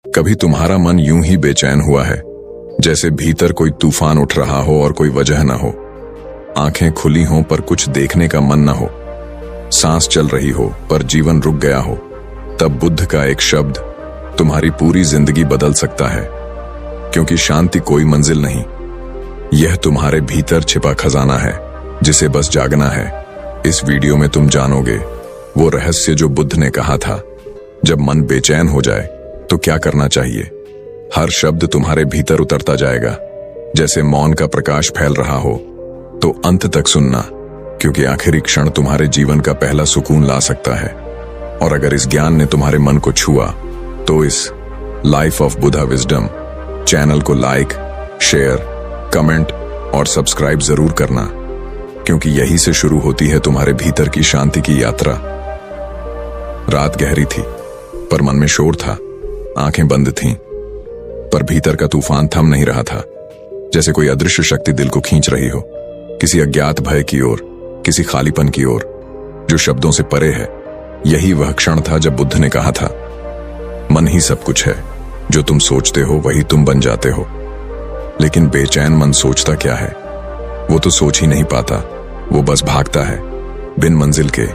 कभी तुम्हारा मन यूं ही बेचैन हुआ है जैसे भीतर कोई तूफान उठ रहा हो और कोई वजह न हो। आंखें खुली हों पर कुछ देखने का मन न हो, सांस चल रही हो पर जीवन रुक गया हो। तब बुद्ध का एक शब्द तुम्हारी पूरी जिंदगी बदल सकता है, क्योंकि शांति कोई मंजिल नहीं, यह तुम्हारे भीतर छिपा खजाना है जिसे बस जागना है। इस वीडियो में तुम जानोगे वो रहस्य जो बुद्ध ने कहा था, जब मन बेचैन हो जाए तो क्या करना चाहिए। हर शब्द तुम्हारे भीतर उतरता जाएगा जैसे मौन का प्रकाश फैल रहा हो। तो अंत तक सुनना, क्योंकि आखिरी क्षण तुम्हारे जीवन का पहला सुकून ला सकता है। और अगर इस ज्ञान ने तुम्हारे मन को छुआ तो इस life of Buddha wisdom channel को लाइक, शेयर, कमेंट और सब्सक्राइब जरूर करना, क्योंकि यही से शुरू होती है तुम्हारे भीतर की शांति की यात्रा। रात गहरी थी पर मन में शोर था, आंखें बंद थीं पर भीतर का तूफान थम नहीं रहा था। जैसे कोई अदृश्य शक्ति दिल को खींच रही हो, किसी अज्ञात भय की ओर, किसी खालीपन की ओर जो शब्दों से परे है। यही वह क्षण था जब बुद्ध ने कहा था, मन ही सब कुछ है, जो तुम सोचते हो वही तुम बन जाते हो। लेकिन बेचैन मन सोचता क्या है? वो तो सोच ही नहीं पाता, वो बस भागता है, बिन मंजिल के,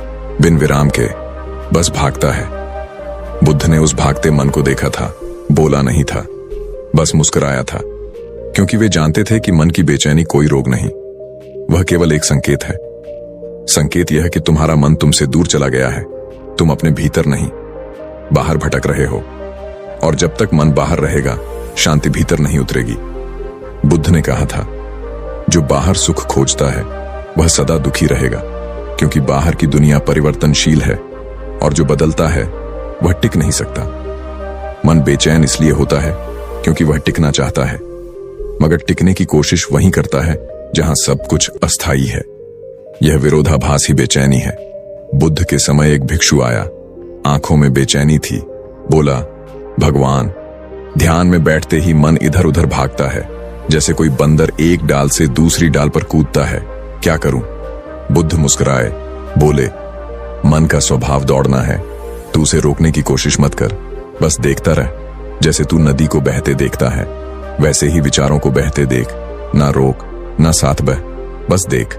बिन विराम के, बस भागता है। बुद्ध ने उस भागते मन को देखा था, बोला नहीं था, बस मुस्कुराया था, क्योंकि वे जानते थे कि मन की बेचैनी कोई रोग नहीं, वह केवल एक संकेत है। संकेत यह है कि तुम्हारा मन तुमसे दूर चला गया है, तुम अपने भीतर नहीं, बाहर भटक रहे हो। और जब तक मन बाहर रहेगा, शांति भीतर नहीं उतरेगी। बुद्ध ने कहा था, जो बाहर सुख खोजता है वह सदा दुखी रहेगा, क्योंकि बाहर की दुनिया परिवर्तनशील है और जो बदलता है वह टिक नहीं सकता। मन बेचैन इसलिए होता है क्योंकि वह टिकना चाहता है, मगर टिकने की कोशिश वहीं करता है जहां सब कुछ अस्थायी है। यह विरोधाभास ही बेचैनी है। बुद्ध के समय एक भिक्षु आया, आंखों में बेचैनी थी। बोला, भगवान, ध्यान में बैठते ही मन इधर उधर भागता है, जैसे कोई बंदर एक डाल से दूसरी डाल पर कूदता है, क्या करूं? बुद्ध मुस्कुराए, बोले, मन का स्वभाव दौड़ना है, तू उसे रोकने की कोशिश मत कर, बस देखता रह। जैसे तू नदी को बहते देखता है, वैसे ही विचारों को बहते देख, ना रोक ना साथ बह, बस देख।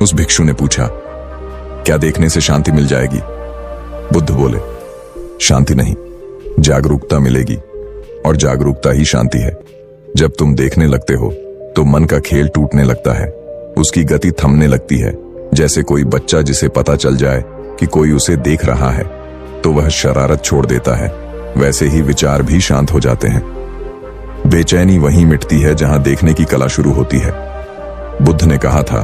उस भिक्षु ने पूछा, क्या देखने से शांति मिल जाएगी? बुद्ध बोले, शांति नहीं, जागरूकता मिलेगी, और जागरूकता ही शांति है। जब तुम देखने लगते हो तो मन का खेल टूटने लगता है, उसकी गति थमने लगती है। जैसे कोई बच्चा जिसे पता चल जाए कि कोई उसे देख रहा है तो वह शरारत छोड़ देता है, वैसे ही विचार भी शांत हो जाते हैं। बेचैनी वहीं मिटती है जहां देखने की कला शुरू होती है। बुद्ध ने कहा था,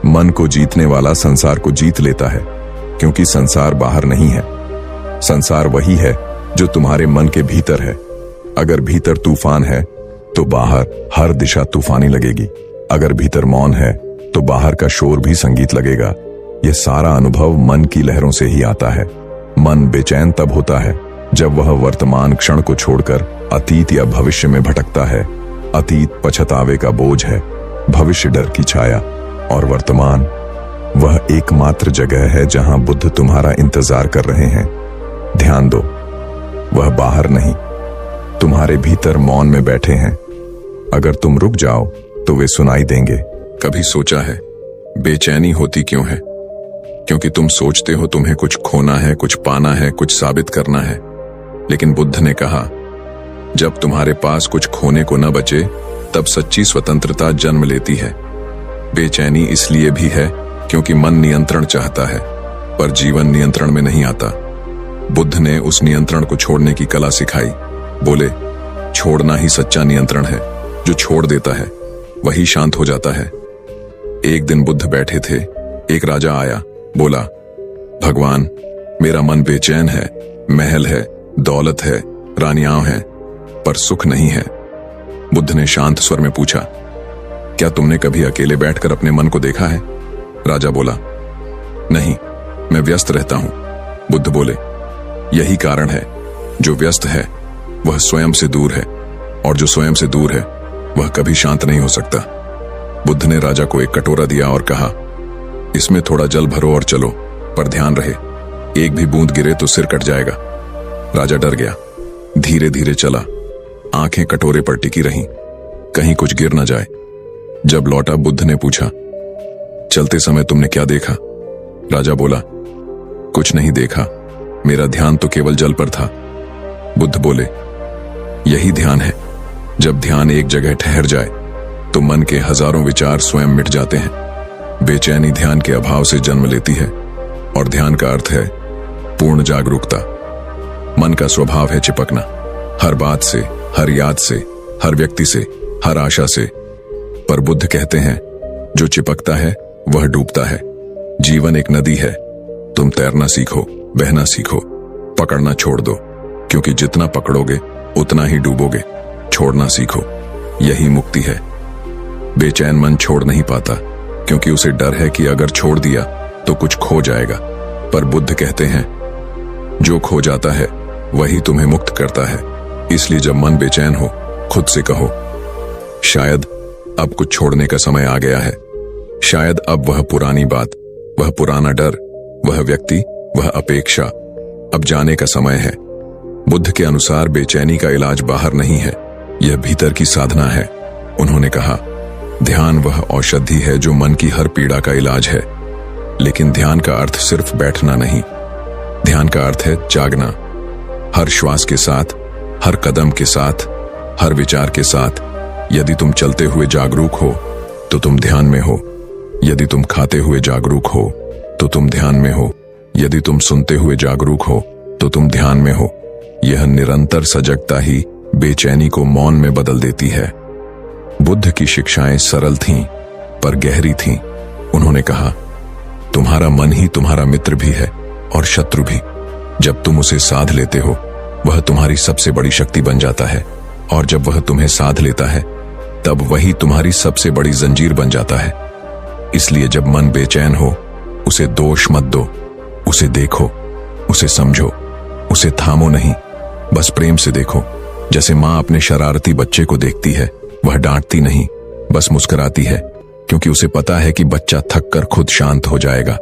मन को जीतने वाला संसार को जीत लेता है, क्योंकि संसार बाहर नहीं है, संसार वही है जो तुम्हारे मन के भीतर है। अगर भीतर तूफान है तो बाहर हर दिशा तूफानी लगेगी, अगर भीतर मौन है तो बाहर का शोर भी संगीत लगेगा। यह सारा अनुभव मन की लहरों से ही आता है। मन बेचैन तब होता है जब वह वर्तमान क्षण को छोड़कर अतीत या भविष्य में भटकता है। अतीत पछतावे का बोझ है, भविष्य डर की छाया, और वर्तमान वह एकमात्र जगह है जहां बुद्ध तुम्हारा इंतजार कर रहे हैं। ध्यान दो, वह बाहर नहीं, तुम्हारे भीतर मौन में बैठे हैं। अगर तुम रुक जाओ तो वे सुनाई देंगे। कभी सोचा है बेचैनी होती क्यों है? क्योंकि तुम सोचते हो तुम्हें कुछ खोना है, कुछ पाना है, कुछ साबित करना है। लेकिन बुद्ध ने कहा, जब तुम्हारे पास कुछ खोने को न बचे तब सच्ची स्वतंत्रता जन्म लेती है। बेचैनी इसलिए भी है क्योंकि मन नियंत्रण चाहता है, पर जीवन नियंत्रण में नहीं आता। बुद्ध ने उस नियंत्रण को छोड़ने की कला सिखाई। बोले, छोड़ना ही सच्चा नियंत्रण है, जो छोड़ देता है वही शांत हो जाता है। एक दिन बुद्ध बैठे थे, एक राजा आया, बोला, भगवान, मेरा मन बेचैन है, महल है, दौलत है, रानियां हैं, पर सुख नहीं है। बुद्ध ने शांत स्वर में पूछा, क्या तुमने कभी अकेले बैठकर अपने मन को देखा है? राजा बोला, नहीं, मैं व्यस्त रहता हूं। बुद्ध बोले, यही कारण है, जो व्यस्त है वह स्वयं से दूर है, और जो स्वयं से दूर है वह कभी शांत नहीं हो सकता। बुद्ध ने राजा को एक कटोरा दिया और कहा, इसमें थोड़ा जल भरो और चलो, पर ध्यान रहे, एक भी बूंद गिरे तो सिर कट जाएगा। राजा डर गया, धीरे धीरे चला, आंखें कटोरे पर टिकी रहीं, कहीं कुछ गिर न जाए। जब लौटा, बुद्ध ने पूछा, चलते समय तुमने क्या देखा? राजा बोला, कुछ नहीं देखा, मेरा ध्यान तो केवल जल पर था। बुद्ध बोले, यही ध्यान है। जब ध्यान एक जगह ठहर जाए तो मन के हजारों विचार स्वयं मिट जाते हैं। बेचैनी ध्यान के अभाव से जन्म लेती है, और ध्यान का अर्थ है पूर्ण जागरूकता। मन का स्वभाव है चिपकना, हर बात से, हर याद से, हर व्यक्ति से, हर आशा से। पर बुद्ध कहते हैं, जो चिपकता है वह डूबता है। जीवन एक नदी है, तुम तैरना सीखो, बहना सीखो, पकड़ना छोड़ दो, क्योंकि जितना पकड़ोगे उतना ही डूबोगे। छोड़ना सीखो, यही मुक्ति है। बेचैन मन छोड़ नहीं पाता, क्योंकि उसे डर है कि अगर छोड़ दिया तो कुछ खो जाएगा। पर बुद्ध कहते हैं, जो खो जाता है वही तुम्हें मुक्त करता है। इसलिए जब मन बेचैन हो, खुद से कहो, शायद अब कुछ छोड़ने का समय आ गया है। शायद अब वह पुरानी बात, वह पुराना डर, वह व्यक्ति, वह अपेक्षा अब जाने का समय है। बुद्ध के अनुसार बेचैनी का इलाज बाहर नहीं है, यह भीतर की साधना है। उन्होंने कहा, ध्यान वह औषधि है जो मन की हर पीड़ा का इलाज है। लेकिन ध्यान का अर्थ सिर्फ बैठना नहीं, ध्यान का अर्थ है जागना। हर श्वास के साथ, हर कदम के साथ, हर विचार के साथ। यदि तुम चलते हुए जागरूक हो तो तुम ध्यान में हो। यदि तुम खाते हुए जागरूक हो तो तुम ध्यान में हो। यदि तुम सुनते हुए जागरूक हो तो तुम ध्यान में हो। यह निरंतर सजगता ही बेचैनी को मौन में बदल देती है। बुद्ध की शिक्षाएं सरल थीं पर गहरी थीं। उन्होंने कहा, तुम्हारा मन ही तुम्हारा मित्र भी है और शत्रु भी। जब तुम उसे साध लेते हो, वह तुम्हारी सबसे बड़ी शक्ति बन जाता है, और जब वह तुम्हें साध लेता है तब वही तुम्हारी सबसे बड़ी जंजीर बन जाता है। इसलिए जब मन बेचैन हो, उसे दोष मत दो, उसे देखो, उसे समझो, उसे थामो नहीं, बस प्रेम से देखो। जैसे माँ अपने शरारती बच्चे को देखती है, वह डांटती नहीं, बस मुस्कुराती है, क्योंकि उसे पता है कि बच्चा थक कर खुद शांत हो जाएगा।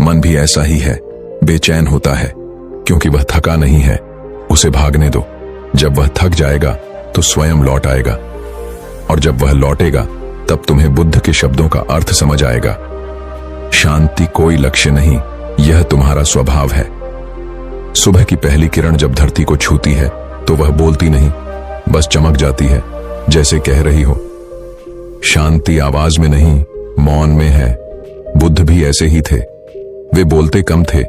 मन भी ऐसा ही है, बेचैन होता है क्योंकि वह थका नहीं है। उसे भागने दो, जब वह थक जाएगा तो स्वयं लौट आएगा, और जब वह लौटेगा तब तुम्हें बुद्ध के शब्दों का अर्थ समझ आएगा। शांति कोई लक्ष्य नहीं, यह तुम्हारा स्वभाव है। सुबह की पहली किरण जब धरती को छूती है तो वह बोलती नहीं, बस चमक जाती है, जैसे कह रही हो, शांति आवाज में नहीं, मौन में है। बुद्ध भी ऐसे ही थे। वे बोलते कम थे,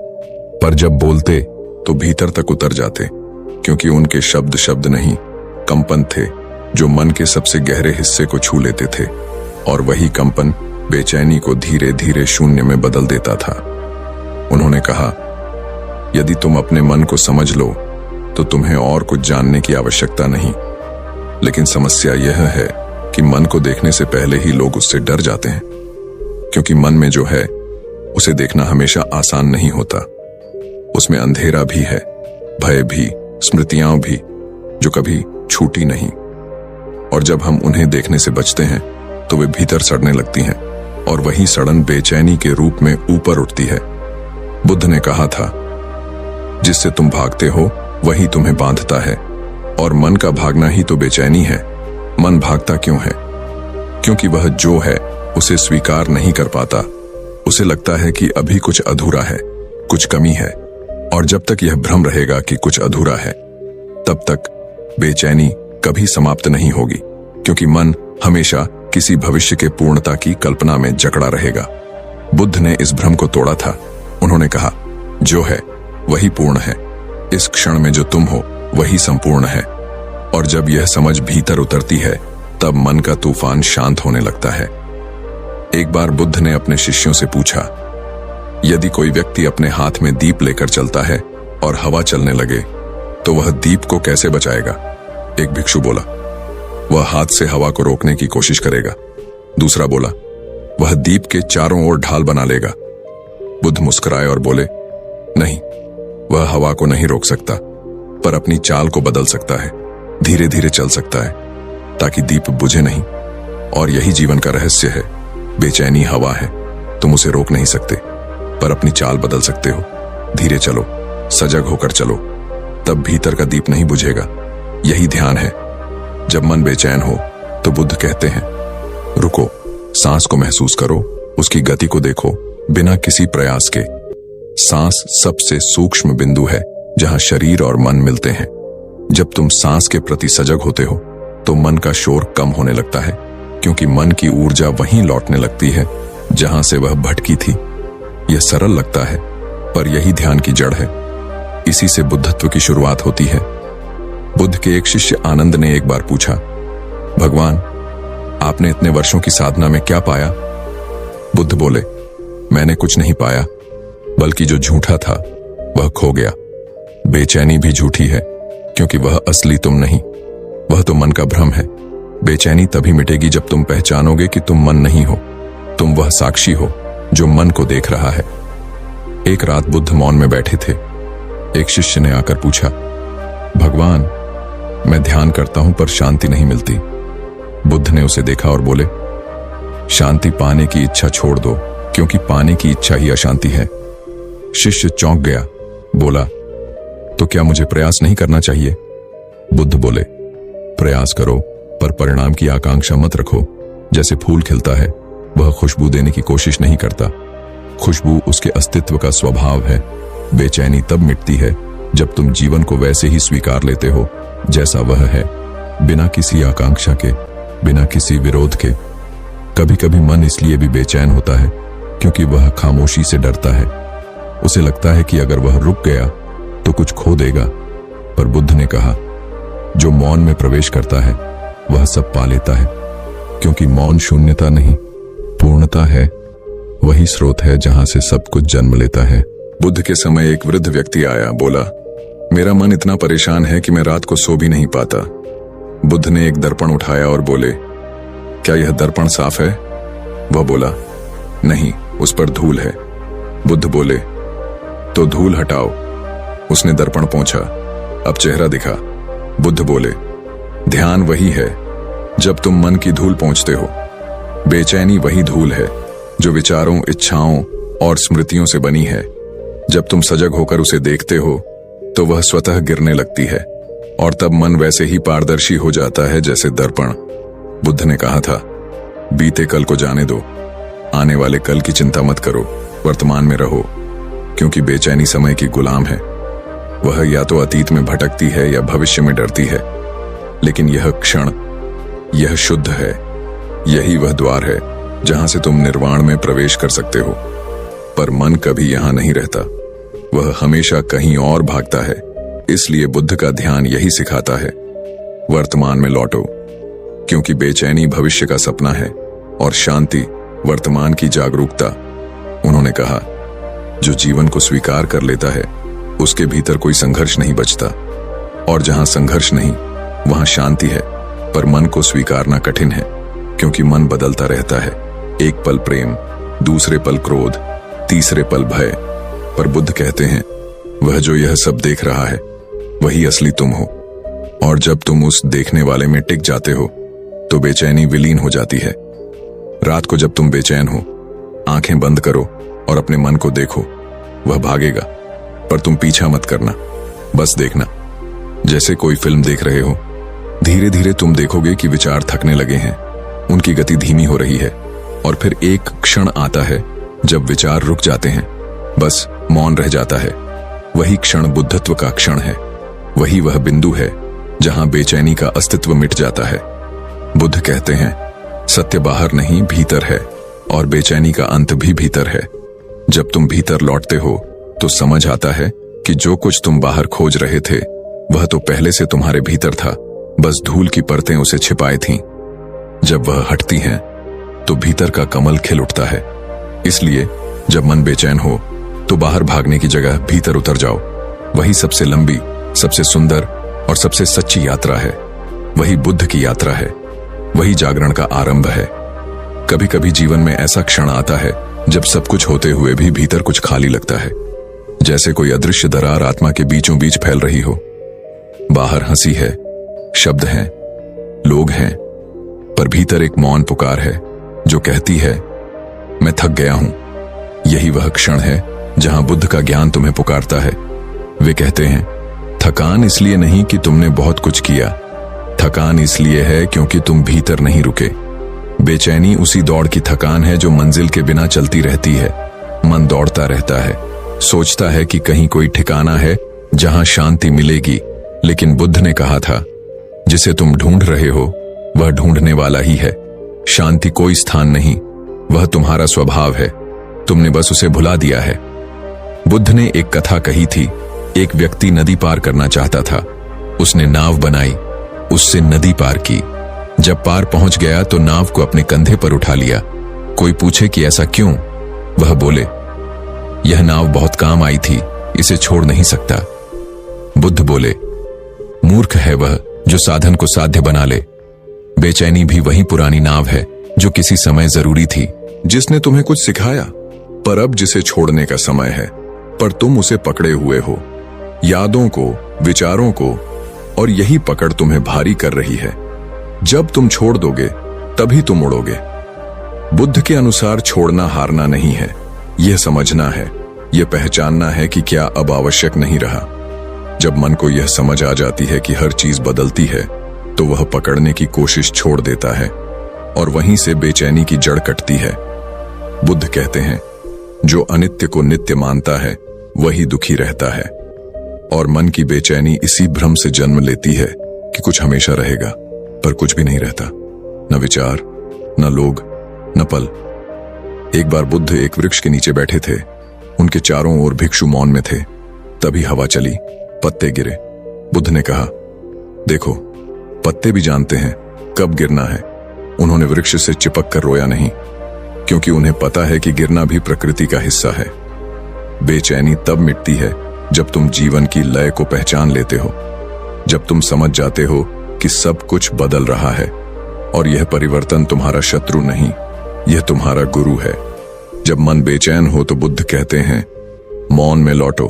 पर जब बोलते तो भीतर तक उतर जाते, क्योंकि उनके शब्द शब्द नहीं, कंपन थे जो मन के सबसे गहरे हिस्से को छू लेते थे, और वही कंपन बेचैनी को धीरे धीरे शून्य में बदल देता था। उन्होंने कहा, यदि तुम अपने मन को समझ लो तो तुम्हें और कुछ जानने की आवश्यकता नहीं। लेकिन समस्या यह है कि मन को देखने से पहले ही लोग उससे डर जाते हैं, क्योंकि मन में जो है उसे देखना हमेशा आसान नहीं होता। उसमें अंधेरा भी है, भय भी, स्मृतियां भी, जो कभी छूटी नहीं। और जब हम उन्हें देखने से बचते हैं तो वे भीतर सड़ने लगती हैं, और वही सड़न बेचैनी के रूप में ऊपर उठती है। बुद्ध ने कहा था, जिससे तुम भागते हो वही तुम्हें बांधता है, और मन का भागना ही तो बेचैनी है। मन भागता क्यों है? क्योंकि वह जो है उसे स्वीकार नहीं कर पाता। उसे लगता है कि अभी कुछ अधूरा है, कुछ कमी है, और जब तक यह भ्रम रहेगा कि कुछ अधूरा है, तब तक बेचैनी कभी समाप्त नहीं होगी, क्योंकि मन हमेशा किसी भविष्य के पूर्णता की कल्पना में जकड़ा रहेगा। बुद्ध ने इस भ्रम को तोड़ा था। उन्होंने कहा, जो है वही पूर्ण है। इस क्षण में जो तुम हो वही संपूर्ण है। और जब यह समझ भीतर उतरती है तब मन का तूफान शांत होने लगता है। एक बार बुद्ध ने अपने शिष्यों से पूछा, यदि कोई व्यक्ति अपने हाथ में दीप लेकर चलता है और हवा चलने लगे तो वह दीप को कैसे बचाएगा? एक भिक्षु बोला, वह हाथ से हवा को रोकने की कोशिश करेगा। दूसरा बोला, वह दीप के चारों ओर ढाल बना लेगा। बुद्ध मुस्कुराए और बोले, नहीं, वह हवा को नहीं रोक सकता, पर अपनी चाल को बदल सकता है, धीरे धीरे चल सकता है, ताकि दीप बुझे नहीं। और यही जीवन का रहस्य है। बेचैनी हवा है, तुम उसे रोक नहीं सकते, पर अपनी चाल बदल सकते हो। धीरे चलो, सजग होकर चलो, तब भीतर का दीप नहीं बुझेगा, यही ध्यान है। जब मन बेचैन हो तो बुद्ध कहते हैं, रुको, सांस को महसूस करो, उसकी गति को देखो बिना किसी प्रयास के। सांस सबसे सूक्ष्म बिंदु है जहां शरीर और मन मिलते हैं। जब तुम सांस के प्रति सजग होते हो तो मन का शोर कम होने लगता है, क्योंकि मन की ऊर्जा वहीं लौटने लगती है जहां से वह भटकी थी। यह सरल लगता है, पर यही ध्यान की जड़ है। इसी से बुद्धत्व की शुरुआत होती है। बुद्ध के एक शिष्य आनंद ने एक बार पूछा, भगवान, आपने इतने वर्षों की साधना में क्या पाया? बुद्ध बोले, मैंने कुछ नहीं पाया, बल्कि जो झूठा था वह खो गया। बेचैनी भी झूठी है, क्योंकि वह असली तुम नहीं, वह तो मन का भ्रम है। बेचैनी तभी मिटेगी जब तुम पहचानोगे कि तुम मन नहीं हो, तुम वह साक्षी हो जो मन को देख रहा है। एक रात बुद्ध मौन में बैठे थे। एक शिष्य ने आकर पूछा, भगवान, मैं ध्यान करता हूं पर शांति नहीं मिलती। बुद्ध ने उसे देखा और बोले, शांति पाने की इच्छा छोड़ दो, क्योंकि पाने की इच्छा ही अशांति है। शिष्य चौंक गया, बोला, तो क्या मुझे प्रयास नहीं करना चाहिए? बुद्ध बोले, प्रयास करो, पर परिणाम की आकांक्षा मत रखो। जैसे फूल खिलता है, वह खुशबू देने की कोशिश नहीं करता। खुशबू उसके अस्तित्व का स्वभाव है। बेचैनी तब मिटती है जब तुम जीवन को वैसे ही स्वीकार लेते हो जैसा वह है, बिना किसी आकांक्षा के, बिना किसी विरोध के। कभी कभी मन इसलिए भी बेचैन होता है क्योंकि वह खामोशी से डरता है। उसे लगता है कि अगर वह रुक गया तो कुछ खो देगा। पर बुद्ध ने कहा, जो मौन में प्रवेश करता है वह सब पा लेता है, क्योंकि मौन शून्यता नहीं, पूर्णता है। वही स्रोत है जहां से सब कुछ जन्म लेता है। बुद्ध के समय एक वृद्ध व्यक्ति आया, बोला, मेरा मन इतना परेशान है कि मैं रात को सो भी नहीं पाता। बुद्ध ने एक दर्पण उठाया और बोले, क्या यह दर्पण साफ है? वह बोला, नहीं, उस पर धूल है। बुद्ध बोले, तो धूल हटाओ। उसने दर्पण पोंछा, अब चेहरा दिखा। बुद्ध बोले, ध्यान वही है जब तुम मन की धूल पोंछते हो। बेचैनी वही धूल है जो विचारों, इच्छाओं और स्मृतियों से बनी है। जब तुम सजग होकर उसे देखते हो तो वह स्वतः गिरने लगती है, और तब मन वैसे ही पारदर्शी हो जाता है जैसे दर्पण। बुद्ध ने कहा था, बीते कल को जाने दो, आने वाले कल की चिंता मत करो, वर्तमान में रहो, क्योंकि बेचैनी समय की गुलाम है। वह या तो अतीत में भटकती है या भविष्य में डरती है, लेकिन यह क्षण, यह शुद्ध है। यही वह द्वार है जहां से तुम निर्वाण में प्रवेश कर सकते हो। पर मन कभी यहां नहीं रहता, वह हमेशा कहीं और भागता है। इसलिए बुद्ध का ध्यान यही सिखाता है, वर्तमान में लौटो, क्योंकि बेचैनी भविष्य का सपना है और शांति वर्तमान की जागरूकता। उन्होंने कहा, जो जीवन को स्वीकार कर लेता है उसके भीतर कोई संघर्ष नहीं बचता, और जहां संघर्ष नहीं वहां शांति है। पर मन को स्वीकारना कठिन है, क्योंकि मन बदलता रहता है। एक पल प्रेम, दूसरे पल क्रोध, तीसरे पल भय। पर बुद्ध कहते हैं, वह जो यह सब देख रहा है वही असली तुम हो, और जब तुम उस देखने वाले में टिक जाते हो तो बेचैनी विलीन हो जाती है। रात को जब तुम बेचैन हो, आंखें बंद करो और अपने मन को देखो। वह भागेगा, पर तुम पीछा मत करना, बस देखना। जैसे कोई फिल्म देख रहे हो, धीरे धीरे तुम देखोगे कि विचार थकने लगे हैं, उनकी गति धीमी हो रही है, और फिर एक क्षण आता है जब विचार रुक जाते हैं, बस मौन रह जाता है। वही क्षण बुद्धत्व का क्षण है। वही वह बिंदु है जहां बेचैनी का अस्तित्व मिट जाता है। बुद्ध कहते हैं, सत्य बाहर नहीं भीतर है, और बेचैनी का अंत भी भीतर है। जब तुम भीतर लौटते हो तो समझ आता है कि जो कुछ तुम बाहर खोज रहे थे वह तो पहले से तुम्हारे भीतर था, बस धूल की परतें उसे छिपाई थीं। जब वह हटती हैं तो भीतर का कमल खिल उठता है। इसलिए जब मन बेचैन हो तो बाहर भागने की जगह भीतर उतर जाओ। वही सबसे लंबी, सबसे सुंदर और सबसे सच्ची यात्रा है। वही बुद्ध की यात्रा है। वही जागरण का आरंभ है। कभी कभी जीवन में ऐसा क्षण आता है जब सब कुछ होते हुए भी भीतर कुछ खाली लगता है, जैसे कोई अदृश्य दरार आत्मा के बीचों बीच फैल रही हो। बाहर हंसी है, शब्द हैं, लोग हैं, पर भीतर एक मौन पुकार है जो कहती है, मैं थक गया हूं। यही वह क्षण है जहां बुद्ध का ज्ञान तुम्हें पुकारता है। वे कहते हैं, थकान इसलिए नहीं कि तुमने बहुत कुछ किया, थकान इसलिए है क्योंकि तुम भीतर नहीं रुके। बेचैनी उसी दौड़ की थकान है जो मंजिल के बिना चलती रहती है। मन दौड़ता रहता है, सोचता है कि कहीं कोई ठिकाना है जहां शांति मिलेगी, लेकिन बुद्ध ने कहा था, जिसे तुम ढूंढ रहे हो वह ढूंढने वाला ही है। शांति कोई स्थान नहीं, वह तुम्हारा स्वभाव है, तुमने बस उसे भुला दिया है। बुद्ध ने एक कथा कही थी। एक व्यक्ति नदी पार करना चाहता था। उसने नाव बनाई, उससे नदी पार की। जब पार पहुंच गया तो नाव को अपने कंधे पर उठा लिया। कोई पूछे कि ऐसा क्यों? वह बोले, यह नाव बहुत काम आई थी, इसे छोड़ नहीं सकता। बुद्ध बोले, मूर्ख है वह जो साधन को साध्य बना ले। बेचैनी भी वही पुरानी नाव है जो किसी समय जरूरी थी, जिसने तुम्हें कुछ सिखाया, पर अब जिसे छोड़ने का समय है, पर तुम उसे पकड़े हुए हो, यादों को, विचारों को, और यही पकड़ तुम्हें भारी कर रही है। जब तुम छोड़ दोगे तभी तुम उड़ोगे। बुद्ध के अनुसार छोड़ना हारना नहीं है, यह समझना है, यह पहचानना है कि क्या अब आवश्यक नहीं रहा। जब मन को यह समझ आ जाती है कि हर चीज बदलती है, तो वह पकड़ने की कोशिश छोड़ देता है और वहीं से बेचैनी की जड़ कटती है। बुद्ध कहते हैं, जो अनित्य को नित्य मानता है वही दुखी रहता है, और मन की बेचैनी इसी भ्रम से जन्म लेती है कि कुछ हमेशा रहेगा, पर कुछ भी नहीं रहता, न विचार, न लोग, न पल। एक बार बुद्ध एक वृक्ष के नीचे बैठे थे। उनके चारों ओर भिक्षु मौन में थे। तभी हवा चली, पत्ते गिरे। बुद्ध ने कहा, देखो, पत्ते भी जानते हैं कब गिरना है। उन्होंने वृक्ष से चिपक कर रोया नहीं, क्योंकि उन्हें पता है कि गिरना भी प्रकृति का हिस्सा है। बेचैनी तब मिटती है जब तुम जीवन की लय को पहचान लेते हो, जब तुम समझ जाते हो कि सब कुछ बदल रहा है और यह परिवर्तन तुम्हारा शत्रु नहीं, यह तुम्हारा गुरु है। जब मन बेचैन हो तो बुद्ध कहते हैं, मौन में लौटो,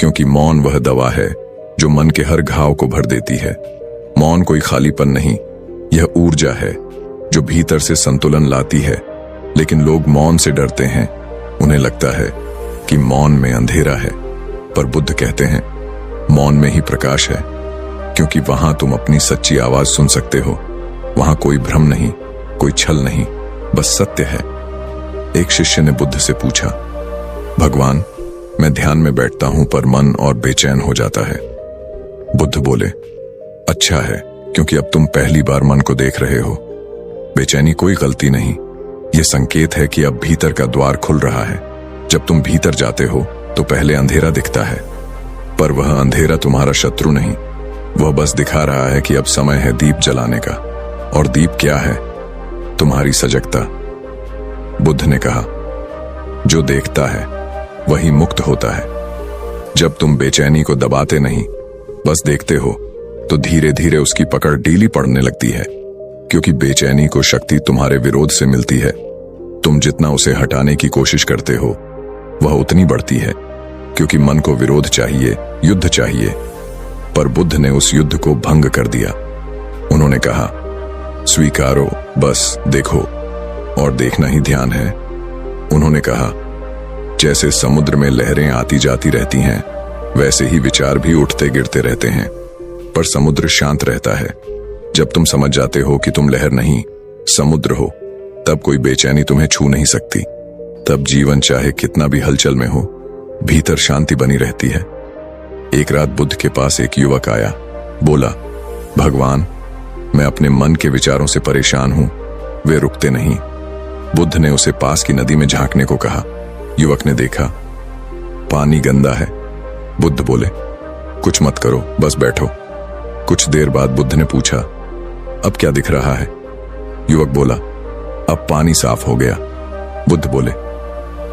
क्योंकि मौन वह दवा है जो मन के हर घाव को भर देती है। मौन कोई खालीपन नहीं, यह ऊर्जा है जो भीतर से संतुलन लाती है। लेकिन लोग मौन से डरते हैं, उन्हें लगता है कि मौन में अंधेरा है, पर बुद्ध कहते हैं, मौन में ही प्रकाश है, क्योंकि वहां तुम अपनी सच्ची आवाज सुन सकते हो। वहां कोई भ्रम नहीं, कोई छल नहीं, बस सत्य है। एक शिष्य ने बुद्ध से पूछा, भगवान, मैं ध्यान में बैठता हूं पर मन और बेचैन हो जाता है। बुद्ध बोले, अच्छा है, क्योंकि अब तुम पहली बार मन को देख रहे हो। बेचैनी कोई गलती नहीं, यह संकेत है कि अब भीतर का द्वार खुल रहा है। जब तुम भीतर जाते हो तो पहले अंधेरा दिखता है, पर वह अंधेरा तुम्हारा शत्रु नहीं, वह बस दिखा रहा है कि अब समय है दीप जलाने का। और दीप क्या है? तुम्हारी सजगता। बुद्ध ने कहा, जो देखता है वही मुक्त होता है। जब तुम बेचैनी को दबाते नहीं, बस देखते हो, तो धीरे धीरे उसकी पकड़ ढीली पड़ने लगती है, क्योंकि बेचैनी को शक्ति तुम्हारे विरोध से मिलती है। तुम जितना उसे हटाने की कोशिश करते हो, वह उतनी बढ़ती है, क्योंकि मन को विरोध चाहिए, युद्ध चाहिए। पर बुद्ध ने उस युद्ध को भंग कर दिया। उन्होंने कहा, स्वीकारो, बस देखो, और देखना ही ध्यान है। उन्होंने कहा, जैसे समुद्र में लहरें आती जाती रहती हैं, वैसे ही विचार भी उठते गिरते रहते हैं, पर समुद्र शांत रहता है। जब तुम समझ जाते हो कि तुम लहर नहीं, समुद्र हो, तब कोई बेचैनी तुम्हें छू नहीं सकती। तब जीवन चाहे कितना भी हलचल में हो, भीतर शांति बनी रहती है। एक रात बुद्ध के पास एक युवक आया। बोला, भगवान, मैं अपने मन के विचारों से परेशान हूं, वे रुकते नहीं। बुद्ध ने उसे पास की नदी में झांकने को कहा। युवक ने देखा, पानी गंदा है। बुद्ध बोले, कुछ मत करो, बस बैठो। कुछ देर बाद बुद्ध ने पूछा, अब क्या दिख रहा है? युवक बोला, अब पानी साफ हो गया। बुद्ध बोले,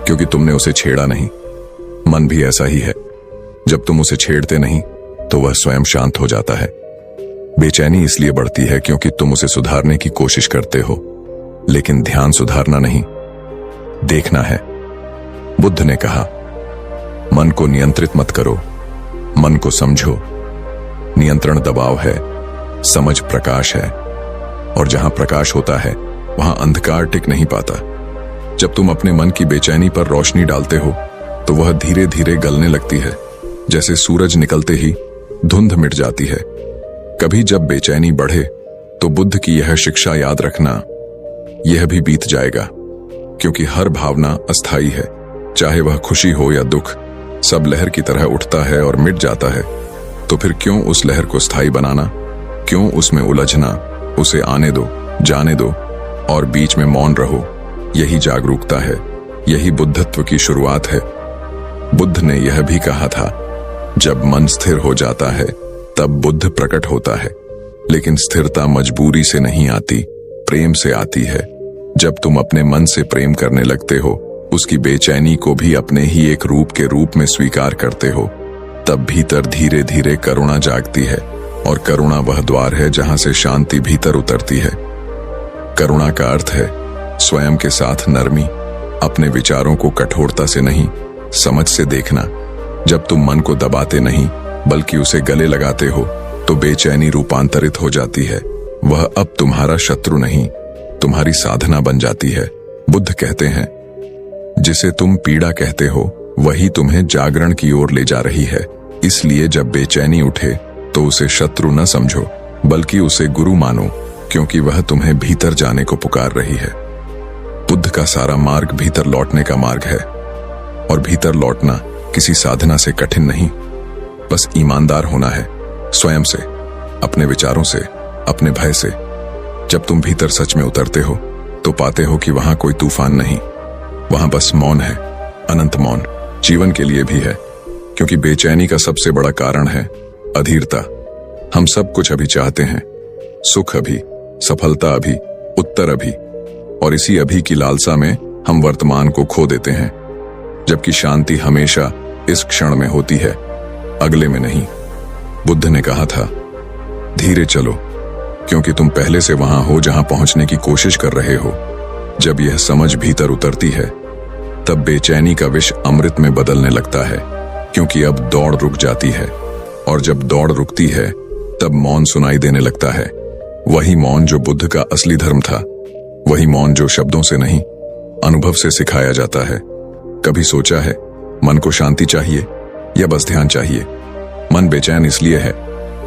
क्योंकि तुमने उसे छेड़ा नहीं। मन भी ऐसा ही है, जब तुम उसे छेड़ते नहीं तो वह स्वयं शांत हो जाता है। बेचैनी इसलिए बढ़ती है क्योंकि तुम उसे सुधारने की कोशिश करते हो, लेकिन ध्यान सुधारना नहीं, देखना है। बुद्ध ने कहा, मन को नियंत्रित मत करो, मन को समझो। नियंत्रण दबाव है, समझ प्रकाश है, और जहां प्रकाश होता है वहां अंधकार टिक नहीं पाता। जब तुम अपने मन की बेचैनी पर रोशनी डालते हो तो वह धीरे धीरे गलने लगती है। जैसे सूरज निकलते ही धुंध मिट जाती है। कभी जब बेचैनी बढ़े तो बुद्ध की यह शिक्षा याद रखना, यह भी बीत जाएगा, क्योंकि हर भावना अस्थाई है। चाहे वह खुशी हो या दुख, सब लहर की तरह उठता है और मिट जाता है। तो फिर क्यों उस लहर को स्थायी बनाना, क्यों उसमें उलझना? उसे आने दो, जाने दो और बीच में मौन रहो। यही जागरूकता है, यही बुद्धत्व की शुरुआत है। बुद्ध ने यह भी कहा था, जब मन स्थिर हो जाता है तब बुद्ध प्रकट होता है। लेकिन स्थिरता मजबूरी से नहीं आती, प्रेम से आती है। जब तुम अपने मन से प्रेम करने लगते हो, उसकी बेचैनी को भी अपने ही एक रूप के रूप में स्वीकार करते हो, तब भीतर धीरे धीरे करुणा जागती है। और करुणा वह द्वार है जहां से शांति भीतर उतरती है। करुणा का अर्थ है स्वयं के साथ नरमी, अपने विचारों को कठोरता से नहीं, समझ से देखना। जब तुम मन को दबाते नहीं बल्कि उसे गले लगाते हो तो बेचैनी रूपांतरित हो जाती है। वह अब तुम्हारा शत्रु नहीं, तुम्हारी साधना बन जाती है। बुद्ध कहते हैं, जिसे तुम पीड़ा कहते हो वही तुम्हें जागरण की ओर ले जा रही है। इसलिए जब बेचैनी उठे तो उसे शत्रु न समझो, बल्कि उसे गुरु मानो, क्योंकि वह तुम्हें भीतर जाने को पुकार रही है। बुद्ध का सारा मार्ग भीतर लौटने का मार्ग है, और भीतर लौटना किसी साधना से कठिन नहीं, बस ईमानदार होना है स्वयं से, अपने विचारों से, अपने भय से। जब तुम भीतर सच में उतरते हो तो पाते हो कि वहां कोई तूफान नहीं, वहां बस मौन है, अनंत मौन। जीवन के लिए भी है, क्योंकि बेचैनी का सबसे बड़ा कारण है अधीरता। हम सब कुछ अभी चाहते हैं, सुख अभी, सफलता अभी, उत्तर अभी, और इसी अभी की लालसा में हम वर्तमान को खो देते हैं। जबकि शांति हमेशा इस क्षण में होती है, अगले में नहीं। बुद्ध ने कहा था, धीरे चलो, क्योंकि तुम पहले से वहां हो जहां पहुंचने की कोशिश कर रहे हो। जब यह समझ भीतर उतरती है तब बेचैनी का विष अमृत में बदलने लगता है, क्योंकि अब दौड़ रुक जाती है। और जब दौड़ रुकती है तब मौन सुनाई देने लगता है। वही मौन जो बुद्ध का असली धर्म था, वही मौन जो शब्दों से नहीं, अनुभव से सिखाया जाता है। कभी सोचा है मन को शांति चाहिए या बस ध्यान चाहिए? मन बेचैन इसलिए है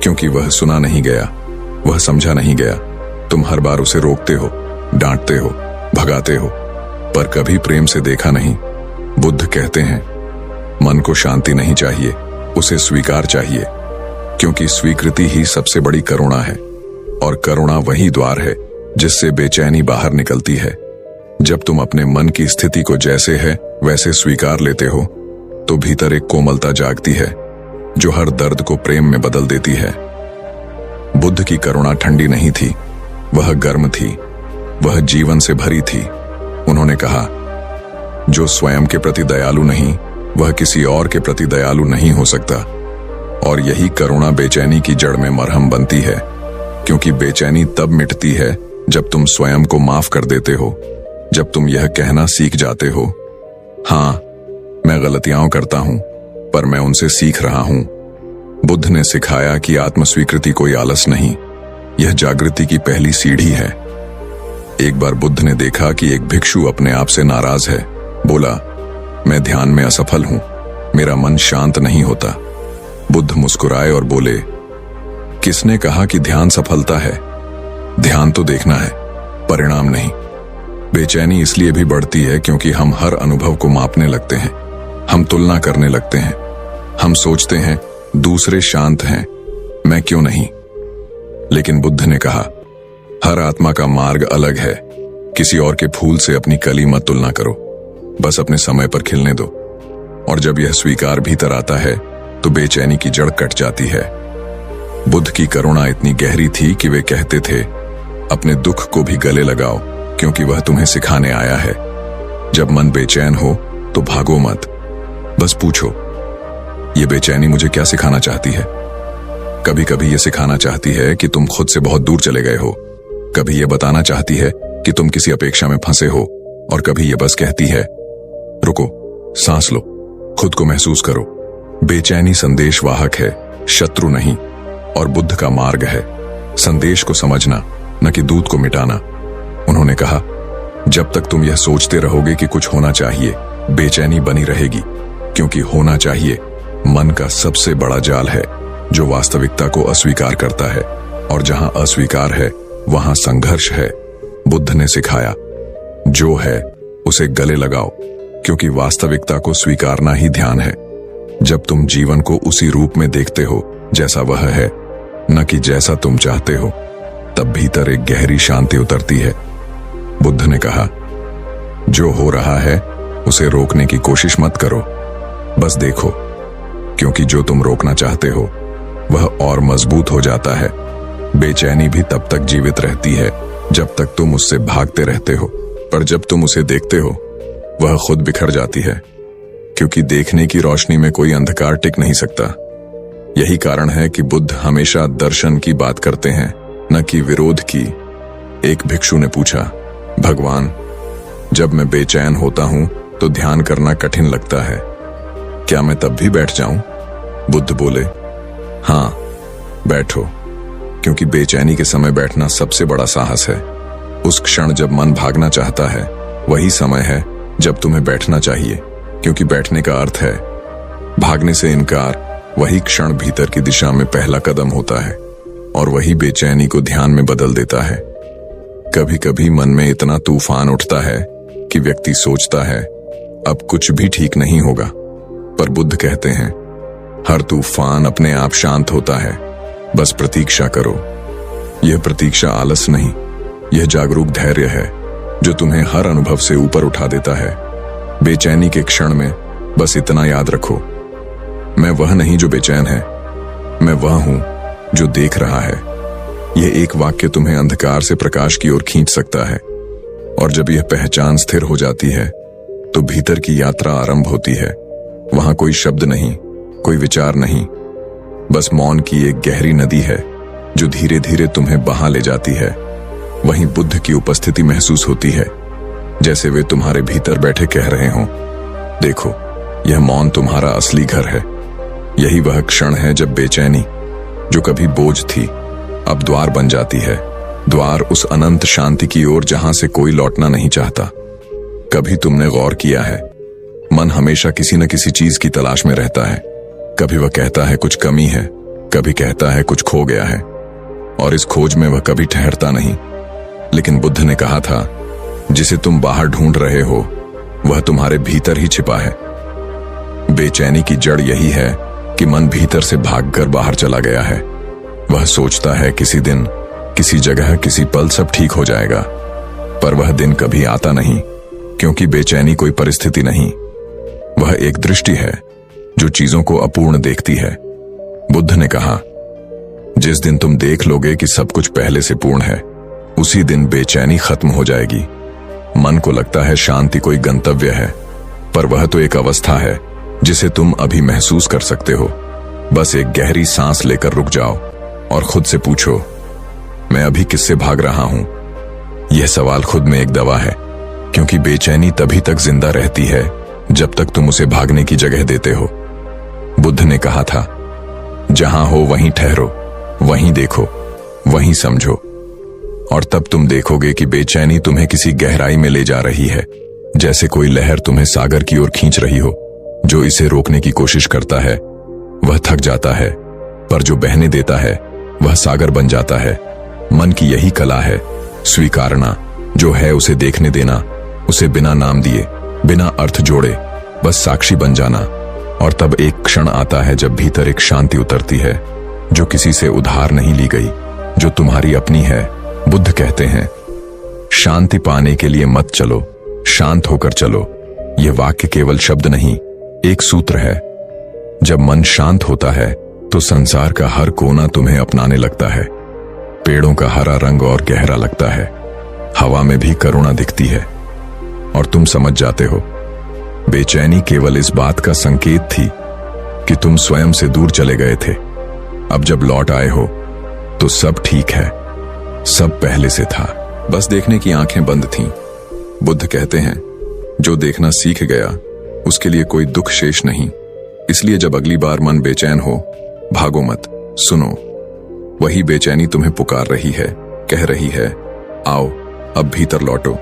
क्योंकि वह सुना नहीं गया, वह समझा नहीं गया। तुम हर बार उसे रोकते हो, डांटते हो, भगाते हो, पर कभी प्रेम से देखा नहीं। बुद्ध कहते हैं, मन को शांति नहीं चाहिए, उसे स्वीकार चाहिए, क्योंकि स्वीकृति ही सबसे बड़ी करुणा है। और करुणा वही द्वार है जिससे बेचैनी बाहर निकलती है। जब तुम अपने मन की स्थिति को जैसे है वैसे स्वीकार लेते हो तो भीतर एक कोमलता जागती है जो हर दर्द को प्रेम में बदल देती है। बुद्ध की करुणा ठंडी नहीं थी, वह गर्म थी, वह जीवन से भरी थी। उन्होंने कहा, जो स्वयं के प्रति दयालु नहीं वह किसी और के प्रति दयालु नहीं हो सकता। और यही करुणा बेचैनी की जड़ में मरहम बनती है, क्योंकि बेचैनी तब मिटती है जब तुम स्वयं को माफ कर देते हो, जब तुम यह कहना सीख जाते हो, हाँ मैं गलतियां करता हूं पर मैं उनसे सीख रहा हूं। बुद्ध ने सिखाया कि आत्मस्वीकृति कोई आलस नहीं, यह जागृति की पहली सीढ़ी है। एक बार बुद्ध ने देखा कि एक भिक्षु अपने आप से नाराज है। बोला, मैं ध्यान में असफल हूं, मेरा मन शांत नहीं होता। बुद्ध मुस्कुराए और बोले, किसने कहा कि ध्यान सफलता है? ध्यान तो देखना है, परिणाम नहीं। बेचैनी इसलिए भी बढ़ती है क्योंकि हम हर अनुभव को मापने लगते हैं, हम तुलना करने लगते हैं, हम सोचते हैं दूसरे शांत हैं, मैं क्यों नहीं। लेकिन बुद्ध ने कहा, हर आत्मा का मार्ग अलग है, किसी और के फूल से अपनी कली मत तुलना करो, बस अपने समय पर खिलने दो। और जब यह स्वीकार भीतर आता है तो बेचैनी की जड़ कट जाती है। बुद्ध की करुणा इतनी गहरी थी कि वे कहते थे, अपने दुख को भी गले लगाओ, क्योंकि वह तुम्हें सिखाने आया है। जब मन बेचैन हो तो भागो मत, बस पूछो, ये बेचैनी मुझे क्या सिखाना चाहती है? कभी कभी ये सिखाना चाहती है कि तुम खुद से बहुत दूर चले गए हो, कभी ये बताना चाहती है कि तुम किसी अपेक्षा में फंसे हो, और कभी ये बस कहती है, रुको, सांस लो, खुद को महसूस करो। बेचैनी संदेशवाहक है, शत्रु नहीं, और बुद्ध का मार्ग है संदेश को समझना, न कि दूत को मिटाना। उन्होंने कहा, जब तक तुम यह सोचते रहोगे कि कुछ होना चाहिए, बेचैनी बनी रहेगी, क्योंकि होना चाहिए मन का सबसे बड़ा जाल है जो वास्तविकता को अस्वीकार करता है, और जहां अस्वीकार है वहां संघर्ष है। बुद्ध ने सिखाया, जो है उसे गले लगाओ, क्योंकि वास्तविकता को स्वीकारना ही ध्यान है। जब तुम जीवन को उसी रूप में देखते हो जैसा वह है, न कि जैसा तुम चाहते हो, तब भीतर एक गहरी शांति उतरती है। बुद्ध ने कहा, जो हो रहा है उसे रोकने की कोशिश मत करो, बस देखो, क्योंकि जो तुम रोकना चाहते हो वह और मजबूत हो जाता है। बेचैनी भी तब तक जीवित रहती है जब तक तुम उससे भागते रहते हो, पर जब तुम उसे देखते हो वह खुद बिखर जाती है, क्योंकि देखने की रोशनी में कोई अंधकार टिक नहीं सकता। यही कारण है कि बुद्ध हमेशा दर्शन की बात करते हैं, न कि विरोध की। एक भिक्षु ने पूछा, भगवान, जब मैं बेचैन होता हूं तो ध्यान करना कठिन लगता है, क्या मैं तब भी बैठ जाऊं? बुद्ध बोले, हां, बैठो, क्योंकि बेचैनी के समय बैठना सबसे बड़ा साहस है। उस क्षण जब मन भागना चाहता है वही समय है जब तुम्हें बैठना चाहिए, क्योंकि बैठने का अर्थ है भागने से इनकार। वही क्षण भीतर की दिशा में पहला कदम होता है, और वही बेचैनी को ध्यान में बदल देता है। कभी कभी मन में इतना तूफान उठता है कि व्यक्ति सोचता है अब कुछ भी ठीक नहीं होगा, पर बुद्ध कहते हैं, हर तूफान अपने आप शांत होता है, बस प्रतीक्षा करो। यह प्रतीक्षा आलस नहीं, यह जागरूक धैर्य है जो तुम्हें हर अनुभव से ऊपर उठा देता है। बेचैनी के क्षण में बस इतना याद रखो, मैं वह नहीं जो बेचैन है, मैं वह हूं जो देख रहा है। यह एक वाक्य तुम्हें अंधकार से प्रकाश की ओर खींच सकता है, और जब यह पहचान स्थिर हो जाती है तो भीतर की यात्रा आरंभ होती है। वहां कोई शब्द नहीं, कोई विचार नहीं, बस मौन की एक गहरी नदी है जो धीरे धीरे तुम्हें बहा ले जाती है। वहीं बुद्ध की उपस्थिति महसूस होती है, जैसे वे तुम्हारे भीतर बैठे कह रहे हों, देखो, यह मौन तुम्हारा असली घर है। यही वह क्षण है जब बेचैनी, जो कभी बोझ थी, अब द्वार बन जाती है। द्वार उस अनंत शांति की ओर जहां से कोई लौटना नहीं चाहता। कभी तुमने गौर किया है, मन हमेशा किसी न किसी चीज की तलाश में रहता है। कभी वह कहता है कुछ कमी है, कभी कहता है कुछ खो गया है, और इस खोज में वह कभी ठहरता नहीं। लेकिन बुद्ध ने कहा था, जिसे तुम बाहर ढूंढ रहे हो वह तुम्हारे भीतर ही छिपा है। बेचैनी की जड़ यही है कि मन भीतर से भागकर बाहर चला गया है। वह सोचता है किसी दिन, किसी जगह, किसी पल सब ठीक हो जाएगा, पर वह दिन कभी आता नहीं, क्योंकि बेचैनी कोई परिस्थिति नहीं, वह एक दृष्टि है जो चीजों को अपूर्ण देखती है। बुद्ध ने कहा, जिस दिन तुम देख लोगे कि सब कुछ पहले से पूर्ण है, उसी दिन बेचैनी खत्म हो जाएगी। मन को लगता है शांति कोई गंतव्य है, पर वह तो एक अवस्था है जिसे तुम अभी महसूस कर सकते हो। बस एक गहरी सांस लेकर रुक जाओ और खुद से पूछो, मैं अभी किससे भाग रहा हूं? यह सवाल खुद में एक दवा है, क्योंकि बेचैनी तभी तक जिंदा रहती है जब तक तुम उसे भागने की जगह देते हो। बुद्ध ने कहा था, जहां हो वहीं ठहरो, वहीं देखो, वहीं समझो, और तब तुम देखोगे कि बेचैनी तुम्हें किसी गहराई में ले जा रही है, जैसे कोई लहर तुम्हें सागर की ओर खींच रही हो। जो इसे रोकने की कोशिश करता है वह थक जाता है, पर जो बहने देता है वह सागर बन जाता है। मन की यही कला है, स्वीकारना, जो है उसे देखने देना, उसे बिना नाम दिए, बिना अर्थ जोड़े, बस साक्षी बन जाना। और तब एक क्षण आता है जब भीतर एक शांति उतरती है, जो किसी से उधार नहीं ली गई, जो तुम्हारी अपनी है। बुद्ध कहते हैं, शांति पाने के लिए मत चलो, शांत होकर चलो। यह वाक्य केवल शब्द नहीं, एक सूत्र है। जब मन शांत होता है तो संसार का हर कोना तुम्हें अपनाने लगता है। पेड़ों का हरा रंग और गहरा लगता है, हवा में भी करुणा दिखती है, और तुम समझ जाते हो बेचैनी केवल इस बात का संकेत थी कि तुम स्वयं से दूर चले गए थे। अब जब लौट आए हो तो सब ठीक है, सब पहले से था, बस देखने की आंखें बंद थीं। बुद्ध कहते हैं, जो देखना सीख गया उसके लिए कोई दुख शेष नहीं। इसलिए जब अगली बार मन बेचैन हो, भागो मत, सुनो। वही बेचैनी तुम्हें पुकार रही है, कह रही है, आओ अब भीतर लौटो।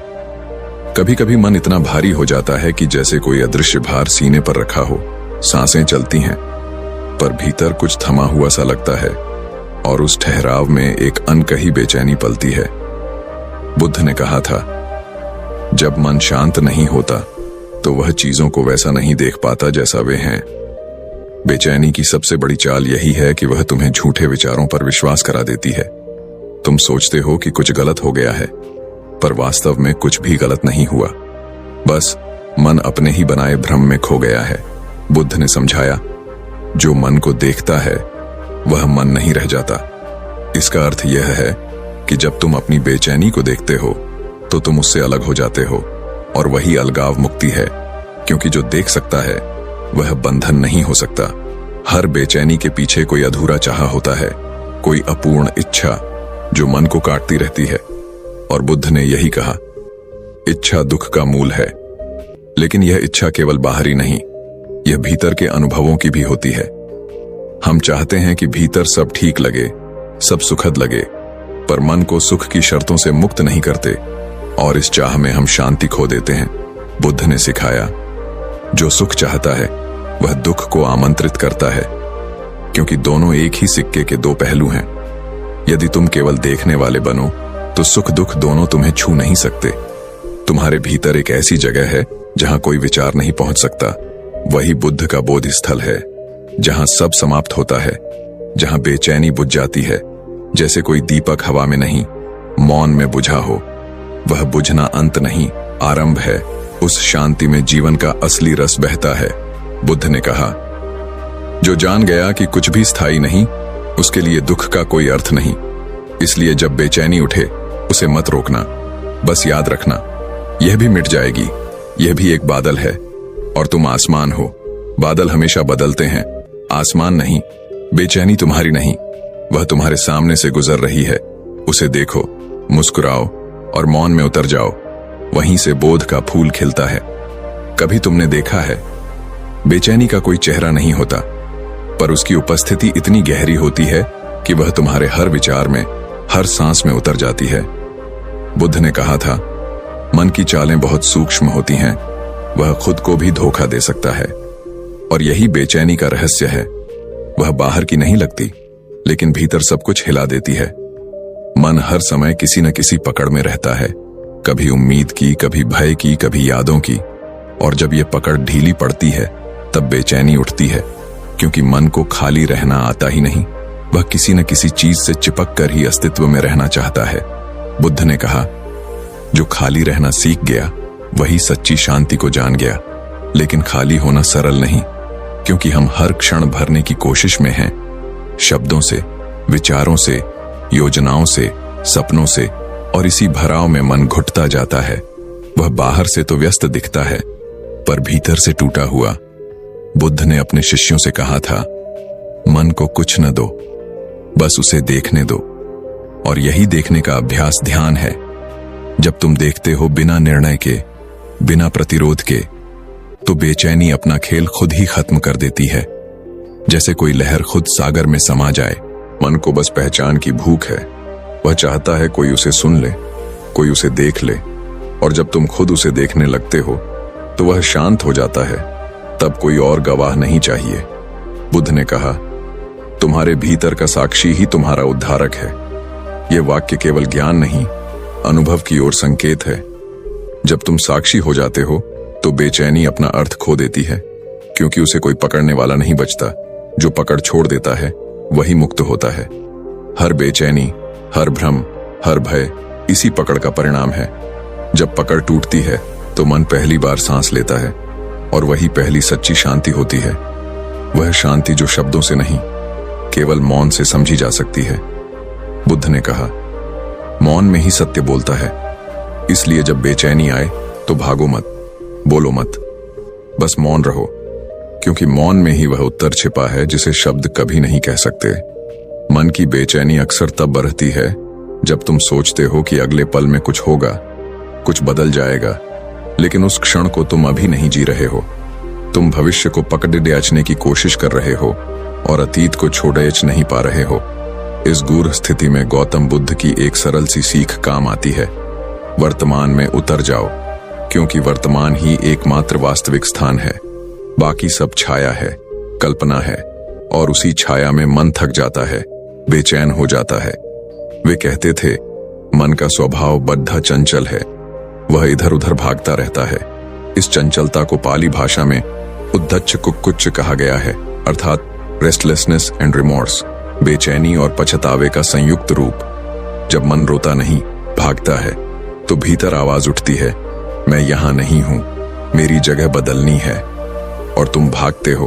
कभी कभी मन इतना भारी हो जाता है कि जैसे कोई अदृश्य भार सीने पर रखा हो। सांसें चलती हैं, पर भीतर कुछ थमा हुआ सा लगता है और उस ठहराव में एक अनकही बेचैनी पलती है। बुद्ध ने कहा था, जब मन शांत नहीं होता तो वह चीजों को वैसा नहीं देख पाता जैसा वे हैं। बेचैनी की सबसे बड़ी चाल यही है कि वह तुम्हें झूठे विचारों पर विश्वास करा देती है। तुम सोचते हो कि कुछ गलत हो गया है, पर वास्तव में कुछ भी गलत नहीं हुआ। बस मन अपने ही बनाए भ्रम में खो गया है। बुद्ध ने समझाया, जो मन को देखता है वह मन नहीं रह जाता। इसका अर्थ यह है कि जब तुम अपनी बेचैनी को देखते हो तो तुम उससे अलग हो जाते हो, और वही अलगाव मुक्ति है, क्योंकि जो देख सकता है वह बंधन नहीं हो सकता। हर बेचैनी के पीछे कोई अधूरा चाह होता है, कोई अपूर्ण इच्छा जो मन को काटती रहती है। और बुद्ध ने यही कहा, इच्छा दुख का मूल है। लेकिन यह इच्छा केवल बाहरी नहीं, यह भीतर के अनुभवों की भी होती है। हम चाहते हैं कि भीतर सब ठीक लगे, सब सुखद लगे, पर मन को सुख की शर्तों से मुक्त नहीं करते और इस चाह में हम शांति खो देते हैं। बुद्ध ने सिखाया, जो सुख चाहता है वह दुख को आमंत्रित करता है, क्योंकि दोनों एक ही सिक्के के दो पहलू हैं। यदि तुम केवल देखने वाले बनो तो सुख दुख दोनों तुम्हें छू नहीं सकते। तुम्हारे भीतर एक ऐसी जगह है जहां कोई विचार नहीं पहुंच सकता। वही बुद्ध का बोध स्थल है, जहां सब समाप्त होता है, जहां बेचैनी बुझ जाती है, जैसे कोई दीपक हवा में नहीं, मौन में बुझा हो। वह बुझना अंत नहीं, आरंभ है। उस शांति में जीवन का असली रस बहता है। बुद्ध ने कहा, जो जान गया कि कुछ भी स्थायी नहीं, उसके लिए दुख का कोई अर्थ नहीं। इसलिए जब बेचैनी उठे उसे मत रोकना, बस याद रखना, यह भी मिट जाएगी। यह भी एक बादल है और तुम आसमान हो। बादल हमेशा बदलते हैं, आसमान नहीं। बेचैनी तुम्हारी नहीं, वह तुम्हारे सामने से गुजर रही है। उसे देखो, मुस्कुराओ और मौन में उतर जाओ। वहीं से बोध का फूल खिलता है। कभी तुमने देखा है, बेचैनी का कोई चेहरा नहीं होता, पर उसकी उपस्थिति इतनी गहरी होती है कि वह तुम्हारे हर विचार में, हर सांस में उतर जाती है। बुद्ध ने कहा था, मन की चालें बहुत सूक्ष्म होती हैं, वह खुद को भी धोखा दे सकता है। और यही बेचैनी का रहस्य है। वह बाहर की नहीं लगती, लेकिन भीतर सब कुछ हिला देती है। मन हर समय किसी न किसी पकड़ में रहता है, कभी उम्मीद की, कभी भय की, कभी यादों की। और जब यह पकड़ ढीली पड़ती है तब बेचैनी उठती है, क्योंकि मन को खाली रहना आता ही नहीं। वह किसी न किसी चीज से चिपक कर ही अस्तित्व में रहना चाहता है। बुद्ध ने कहा, जो खाली रहना सीख गया वही सच्ची शांति को जान गया। लेकिन खाली होना सरल नहीं, क्योंकि हम हर क्षण भरने की कोशिश में हैं, शब्दों से, विचारों से, योजनाओं से, सपनों से। और इसी भराव में मन घुटता जाता है। वह बाहर से तो व्यस्त दिखता है, पर भीतर से टूटा हुआ। बुद्ध ने अपने शिष्यों से कहा था, मन को कुछ न दो, बस उसे देखने दो। और यही देखने का अभ्यास ध्यान है। जब तुम देखते हो बिना निर्णय के, बिना प्रतिरोध के, तो बेचैनी अपना खेल खुद ही खत्म कर देती है। जैसे कोई लहर खुद सागर में समा जाए। मन को बस पहचान की भूख है। वह चाहता है कोई उसे सुन ले, कोई उसे देख ले। और जब तुम खुद उसे देखने लगते हो तो वह शांत हो जाता है। तब कोई और गवाह नहीं चाहिए। बुद्ध ने कहा, तुम्हारे भीतर का साक्षी ही तुम्हारा उद्धारक है। यह वाक्य केवल ज्ञान नहीं, अनुभव की ओर संकेत है। जब तुम साक्षी हो जाते हो तो बेचैनी अपना अर्थ खो देती है, क्योंकि उसे कोई पकड़ने वाला नहीं बचता। जो पकड़ छोड़ देता है वही मुक्त होता है। हर बेचैनी, हर भ्रम, हर भय इसी पकड़ का परिणाम है। जब पकड़ टूटती है तो मन पहली बार सांस लेता है, और वही पहली सच्ची शांति होती है। वह शांति जो शब्दों से नहीं, केवल मौन से समझी जा सकती है। बुद्ध ने कहा, मौन में ही सत्य बोलता है। इसलिए जब बेचैनी आए तो भागो मत, बोलो मत, बस मौन रहो, क्योंकि मौन में ही वह उत्तर छिपा है जिसे शब्द कभी नहीं कह सकते। मन की बेचैनी अक्सर तब बढ़ती है जब तुम सोचते हो कि अगले पल में कुछ होगा, कुछ बदल जाएगा, लेकिन उस क्षण को तुम अभी नहीं जी रहे हो। तुम भविष्य को पकड़े अचने की कोशिश कर रहे हो और अतीत को छोड़े अच नहीं पा रहे हो। इस गूढ़ स्थिति में गौतम बुद्ध की एक सरल सी सीख काम आती है, वर्तमान में उतर जाओ, क्योंकि वर्तमान ही एकमात्र वास्तविक स्थान है। बाकी सब छाया है, कल्पना है और उसी छाया में मन थक जाता है, बेचैन हो जाता है। वे कहते थे, मन का स्वभाव बद्धा चंचल है, वह इधर उधर भागता रहता है। इस चंचलता को पाली भाषा में उद्धच्च कुक्कुच्च कहा गया है, अर्थात रेस्टलेसनेस एंड रिमोर्स, बेचैनी और पछतावे का संयुक्त रूप। जब मन रोता नहीं, भागता है, तो भीतर आवाज उठती है, मैं यहां नहीं हूं, मेरी जगह बदलनी है। और तुम भागते हो,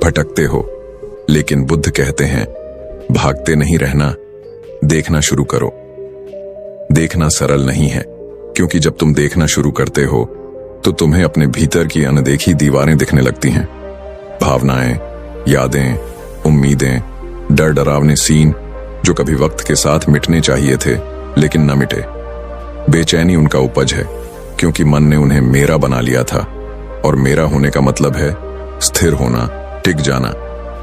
भटकते हो। लेकिन बुद्ध कहते हैं, भागते नहीं रहना, देखना शुरू करो। देखना सरल नहीं है, क्योंकि जब तुम देखना शुरू करते हो तो तुम्हें अपने भीतर की अनदेखी दीवारें दिखने लगती हैं। भावनाएं, यादें, उम्मीदें, डर डरावने सीन जो कभी वक्त के साथ मिटने चाहिए थे लेकिन न मिटे। बेचैनी उनका उपज है, क्योंकि मन ने उन्हें मेरा बना लिया था, और मेरा होने का मतलब है स्थिर होना, टिक जाना,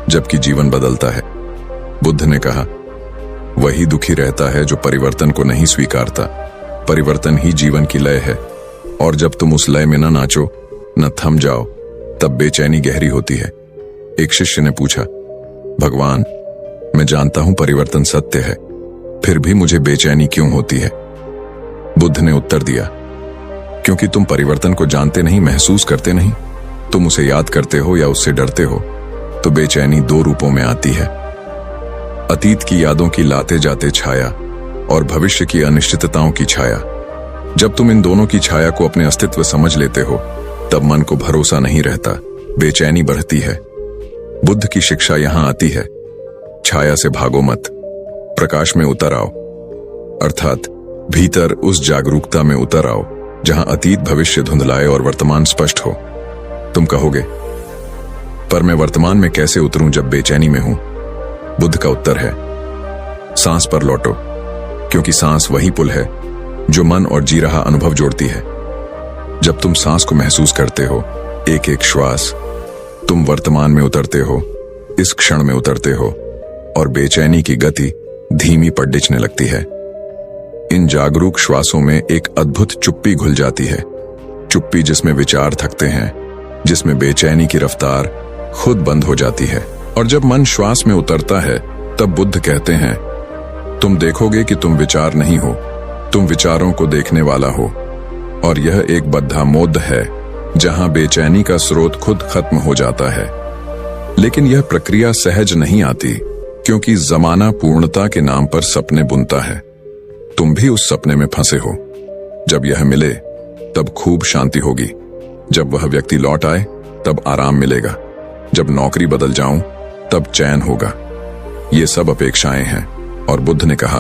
जबकि जीवन बदलता है। बुद्ध ने कहा, वही दुखी रहता है जो परिवर्तन को नहीं स्वीकारता। परिवर्तन ही जीवन की लय है, और जब तुम उस लय में न नाचो, न थम जाओ, तब बेचैनी गहरी होती है। एक शिष्य ने पूछा, भगवान, मैं जानता हूं परिवर्तन सत्य है, फिर भी मुझे बेचैनी क्यों होती है? बुद्ध ने उत्तर दिया, क्योंकि तुम परिवर्तन को जानते नहीं, महसूस करते नहीं। तुम उसे याद करते हो या उससे डरते हो, तो बेचैनी दो रूपों में आती है। अतीत की यादों की लाते जाते छाया और भविष्य की अनिश्चितताओं की छाया। जब तुम इन दोनों की छाया को अपने अस्तित्व समझ लेते हो, तब मन को भरोसा नहीं रहता, बेचैनी बढ़ती है। बुद्ध की शिक्षा यहां आती है, छाया से भागो मत, प्रकाश में उतर आओ। अर्थात भीतर उस जागरूकता में उतर आओ जहां अतीत भविष्य धुंधलाए और वर्तमान स्पष्ट हो। तुम कहोगे, पर मैं वर्तमान में कैसे उतरूं जब बेचैनी में हूं? बुद्ध का उत्तर है, सांस पर लौटो, क्योंकि सांस वही पुल है जो मन और जी रहा अनुभव जोड़ती है। जब तुम सांस को महसूस करते हो, एक एक श्वास, तुम वर्तमान में उतरते हो, इस क्षण में उतरते हो, और बेचैनी की गति धीमी पड़ने लगती है। इन जागरूक श्वासों में एक अद्भुत चुप्पी घुल जाती है, चुप्पी जिसमें विचार थकते हैं, जिसमें बेचैनी की रफ्तार खुद बंद हो जाती है। और जब मन श्वास में उतरता है, तब बुद्ध कहते हैं, तुम देखोगे कि तुम विचार नहीं हो, तुम विचारों को देखने वाला हो। और यह एक बद्धा मोद्ध है जहां बेचैनी का स्रोत खुद खत्म हो जाता है। लेकिन यह प्रक्रिया सहज नहीं आती, क्योंकि जमाना पूर्णता के नाम पर सपने बुनता है। तुम भी उस सपने में फंसे हो। जब यह मिले तब खूब शांति होगी, जब वह व्यक्ति लौट आए तब आराम मिलेगा, जब नौकरी बदल जाऊं तब चैन होगा। ये सब अपेक्षाएं हैं, और बुद्ध ने कहा,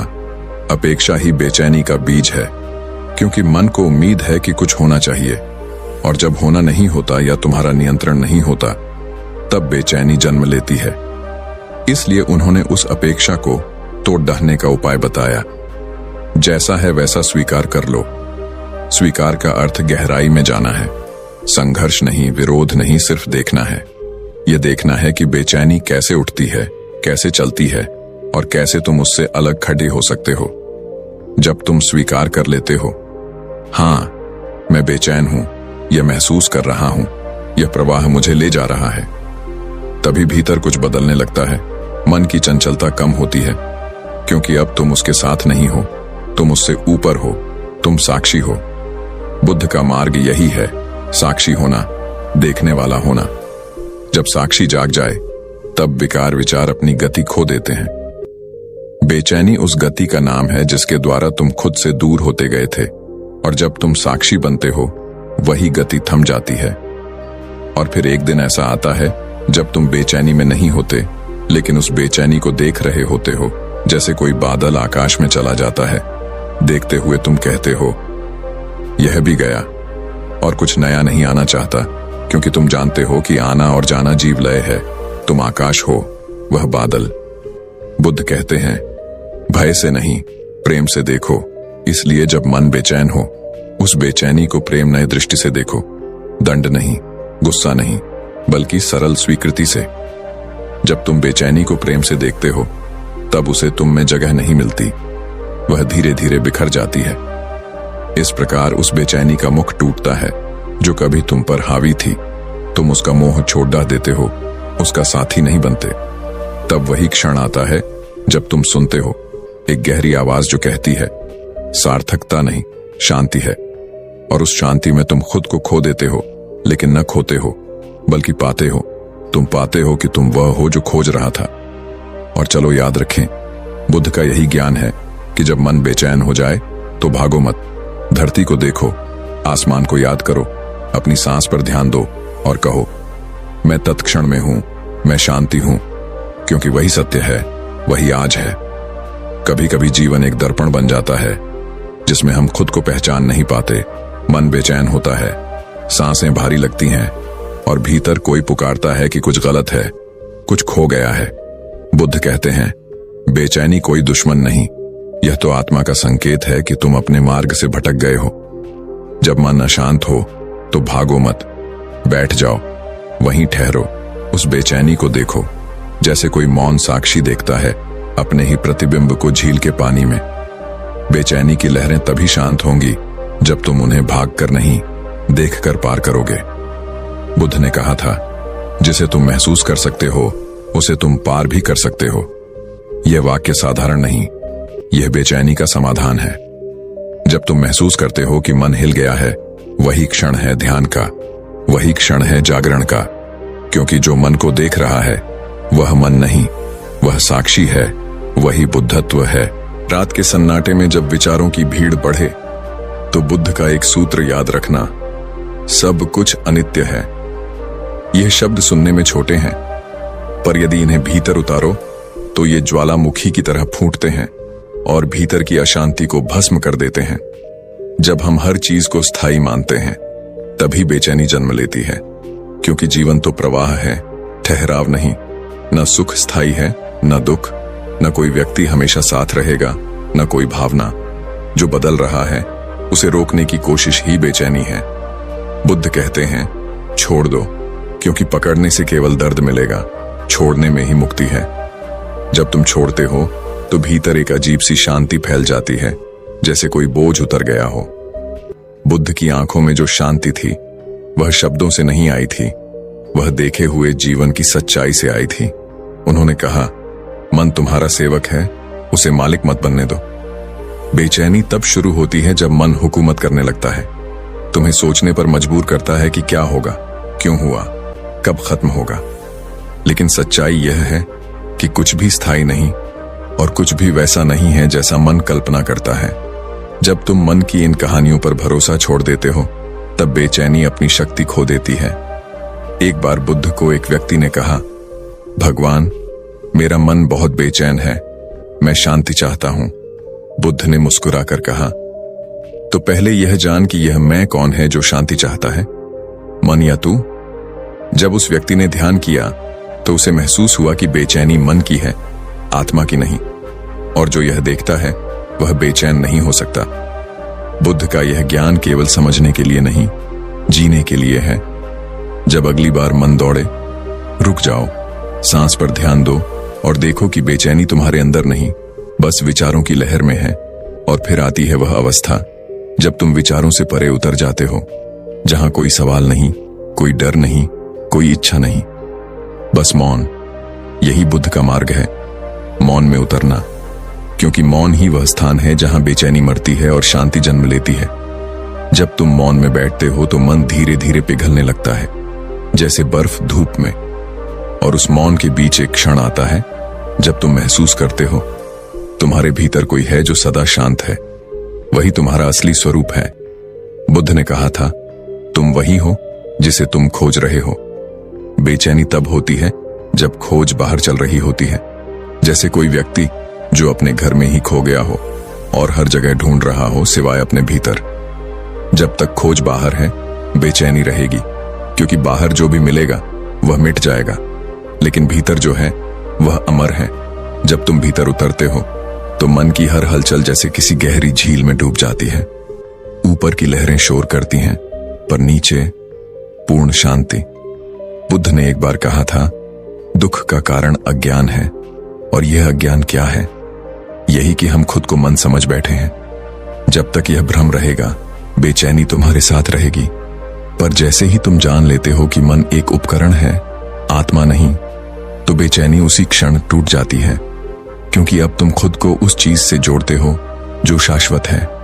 अपेक्षा ही बेचैनी का बीज है, क्योंकि मन को उम्मीद है कि कुछ होना चाहिए, और जब होना नहीं होता या तुम्हारा नियंत्रण नहीं होता, तब बेचैनी जन्म लेती है। इसलिए उन्होंने उस अपेक्षा को तोड़ डहने का उपाय बताया। जैसा है वैसा स्वीकार कर लो। स्वीकार का अर्थ गहराई में जाना है, संघर्ष नहीं, विरोध नहीं, सिर्फ देखना है। यह देखना है कि बेचैनी कैसे उठती है, कैसे चलती है, और कैसे तुम उससे अलग खड़े हो सकते हो। जब तुम स्वीकार कर लेते हो, हाँ, मैं बेचैन हूं, यह महसूस कर रहा हूं, यह प्रवाह मुझे ले जा रहा है, तभी भीतर कुछ बदलने लगता है। मन की चंचलता कम होती है, क्योंकि अब तुम उसके साथ नहीं हो, तुम उससे ऊपर हो, तुम साक्षी हो। बुद्ध का मार्ग यही है, साक्षी होना, देखने वाला होना। जब साक्षी जाग जाए, तब विकार विचार अपनी गति खो देते हैं। बेचैनी उस गति का नाम है जिसके द्वारा तुम खुद से दूर होते गए थे, और जब तुम साक्षी बनते हो, वही गति थम जाती है। और फिर एक दिन ऐसा आता है जब तुम बेचैनी में नहीं होते, लेकिन उस बेचैनी को देख रहे होते हो, जैसे कोई बादल आकाश में चला जाता है। देखते हुए तुम कहते हो, यह भी गया, और कुछ नया नहीं आना चाहता, क्योंकि तुम जानते हो कि आना और जाना जीवलय है। तुम आकाश हो, वह बादल। बुद्ध कहते हैं, भय से नहीं, प्रेम से देखो। इसलिए जब मन बेचैन हो, उस बेचैनी को प्रेम नए दृष्टि से देखो, दंड नहीं, गुस्सा नहीं, बल्कि सरल स्वीकृति से। जब तुम बेचैनी को प्रेम से देखते हो, तब उसे तुम में जगह नहीं मिलती, वह धीरे धीरे बिखर जाती है। इस प्रकार उस बेचैनी का मुख टूटता है जो कभी तुम पर हावी थी। तुम उसका मोह छोड़ देते हो, उसका साथी नहीं बनते, तब वही क्षण आता है जब तुम सुनते हो एक गहरी आवाज जो कहती है सार्थकता नहीं, शांति है। और उस शांति में तुम खुद को खो देते हो, लेकिन न खोते हो बल्कि पाते हो। तुम पाते हो कि तुम वह हो जो खोज रहा था। और चलो याद रखें, बुद्ध का यही ज्ञान है कि जब मन बेचैन हो जाए तो भागो मत। धरती को देखो, आसमान को याद करो, अपनी सांस पर ध्यान दो और कहो मैं तत्क्षण में हूं, मैं शांति हूं, क्योंकि वही सत्य है, वही आज है। कभी कभी जीवन एक दर्पण बन जाता है जिसमें हम खुद को पहचान नहीं पाते। मन बेचैन होता है, सांसें भारी लगती हैं और भीतर कोई पुकारता है कि कुछ गलत है, कुछ खो गया है। बुद्ध कहते हैं बेचैनी कोई दुश्मन नहीं, यह तो आत्मा का संकेत है कि तुम अपने मार्ग से भटक गए हो। जब मन अशांत हो तो भागो मत, बैठ जाओ, वहीं ठहरो, उस बेचैनी को देखो जैसे कोई मौन साक्षी देखता है अपने ही प्रतिबिंब को झील के पानी में। बेचैनी की लहरें तभी शांत होंगी जब तुम उन्हें भागकर नहीं, देखकर पार करोगे। बुद्ध ने कहा था जिसे तुम महसूस कर सकते हो उसे तुम पार भी कर सकते हो। यह वाक्य साधारण नहीं, यह बेचैनी का समाधान है। जब तुम महसूस करते हो कि मन हिल गया है, वही क्षण है ध्यान का, वही क्षण है जागरण का। क्योंकि जो मन को देख रहा है वह मन नहीं, वह साक्षी है, वही बुद्धत्व है। रात के सन्नाटे में जब विचारों की भीड़ बढ़े तो बुद्ध का एक सूत्र याद रखना, सब कुछ अनित्य है। यह शब्द सुनने में छोटे हैं, पर यदि इन्हें भीतर उतारो तो ये ज्वालामुखी की तरह फूटते हैं और भीतर की अशांति को भस्म कर देते हैं। जब हम हर चीज को स्थायी मानते हैं तभी बेचैनी जन्म लेती है, क्योंकि जीवन तो प्रवाह है, ठहराव नहीं। न सुख स्थायी है, न दुख, न कोई व्यक्ति हमेशा साथ रहेगा, न कोई भावना। जो बदल रहा है उसे रोकने की कोशिश ही बेचैनी है। बुद्ध कहते हैं छोड़ दो, क्योंकि पकड़ने से केवल दर्द मिलेगा, छोड़ने में ही मुक्ति है। जब तुम छोड़ते हो तो भीतर एक अजीब सी शांति फैल जाती है, जैसे कोई बोझ उतर गया हो। बुद्ध की आंखों में जो शांति थी वह शब्दों से नहीं आई थी, वह देखे हुए जीवन की सच्चाई से आई थी। उन्होंने कहा मन तुम्हारा सेवक है, उसे मालिक मत बनने दो। बेचैनी तब शुरू होती है जब मन हुकूमत करने लगता है, तुम्हें सोचने पर मजबूर करता है कि क्या होगा, क्यों हुआ, कब खत्म होगा। लेकिन सच्चाई यह है कि कुछ भी स्थायी नहीं और कुछ भी वैसा नहीं है जैसा मन कल्पना करता है। जब तुम मन की इन कहानियों पर भरोसा छोड़ देते हो तब बेचैनी अपनी शक्ति खो देती है। एक बार बुद्ध को एक व्यक्ति ने कहा भगवान, मेरा मन बहुत बेचैन है, मैं शांति चाहता हूं। बुद्ध ने मुस्कुराकर कहा तो पहले यह जान कि यह मैं कौन है जो शांति चाहता है, मन या तू। जब उस व्यक्ति ने ध्यान किया तो उसे महसूस हुआ कि बेचैनी मन की है, आत्मा की नहीं। और जो यह देखता है वह बेचैन नहीं हो सकता। बुद्ध का यह ज्ञान केवल समझने के लिए नहीं, जीने के लिए है। जब अगली बार मन दौड़े, रुक जाओ, सांस पर ध्यान दो और देखो कि बेचैनी तुम्हारे अंदर नहीं, बस विचारों की लहर में है। और फिर आती है वह अवस्था जब तुम विचारों से परे उतर जाते हो, जहां कोई सवाल नहीं, कोई डर नहीं, कोई इच्छा नहीं, बस मौन। यही बुद्ध का मार्ग है, मौन में उतरना, क्योंकि मौन ही वह स्थान है जहां बेचैनी मरती है और शांति जन्म लेती है। जब तुम मौन में बैठते हो तो मन धीरे धीरे पिघलने लगता है, जैसे बर्फ धूप में। और उस मौन के बीच एक क्षण आता है जब तुम महसूस करते हो तुम्हारे भीतर कोई है जो सदा शांत है। वही तुम्हारा असली स्वरूप है। बुद्ध ने कहा था तुम वही हो जिसे तुम खोज रहे हो। बेचैनी तब होती है जब खोज बाहर चल रही होती है, जैसे कोई व्यक्ति जो अपने घर में ही खो गया हो और हर जगह ढूंढ रहा हो सिवाय अपने भीतर। जब तक खोज बाहर है बेचैनी रहेगी, क्योंकि बाहर जो भी मिलेगा वह मिट जाएगा, लेकिन भीतर जो है वह अमर है। जब तुम भीतर उतरते हो तो मन की हर हलचल जैसे किसी गहरी झील में डूब जाती है। ऊपर की लहरें शोर करती हैं, पर नीचे पूर्ण शांति। बुद्ध ने एक बार कहा था दुख का कारण अज्ञान है, और यह अज्ञान क्या है? यही कि हम खुद को मन समझ बैठे हैं। जब तक यह भ्रम रहेगा बेचैनी तुम्हारे साथ रहेगी, पर जैसे ही तुम जान लेते हो कि मन एक उपकरण है, आत्मा नहीं, तो बेचैनी उसी क्षण टूट जाती है, क्योंकि अब तुम खुद को उस चीज से जोड़ते हो जो शाश्वत है।